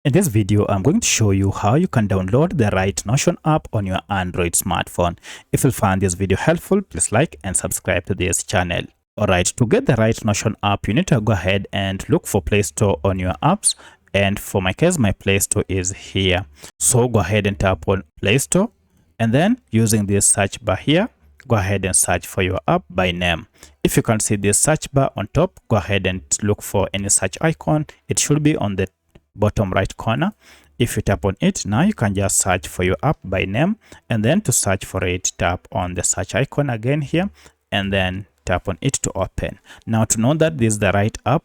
In this video, I'm going to show you how you can download the right Notion app on your Android smartphone. If you found this video helpful, please like and subscribe to this channel. Alright, to get the right Notion app, you need to go ahead and look for Play Store on your apps. And for my case, my Play Store is here. So go ahead and tap on Play Store. And then using this search bar here, go ahead and search for your app by name. If you can't see this search bar on top, go ahead and look for any search icon. It should be on the bottom right corner. If you tap on it, now you can just search for your app by name, and then to search for it, tap on the search icon again here, and then tap on it to open. Now to know that this is the right app,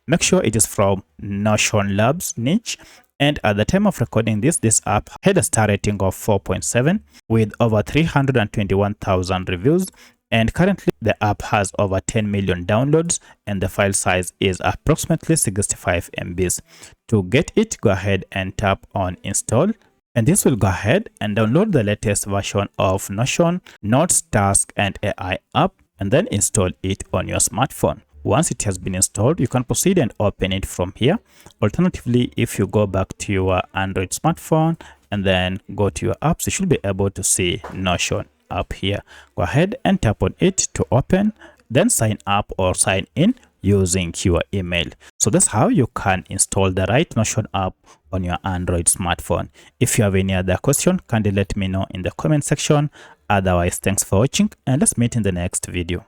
make sure it is from Notion Labs niche. And at the time of recording this app had a star rating of 4.7 with over 321,000 reviews. And currently the app has over 10 million downloads and the file size is approximately 65 MBs. To get it, go ahead and tap on install. And this will go ahead and download the latest version of Notion, Notes, Task, and AI app, and then install it on your smartphone. Once it has been installed, you can proceed and open it from here. Alternatively, if you go back to your Android smartphone and then go to your apps, you should be able to see Notion up here. Go ahead and tap on it to open, then sign up or sign in using your email. So that's how you can install the right Notion app on your Android smartphone. If you have any other question, kindly let me know in the comment section. Otherwise, thanks for watching and let's meet in the next video.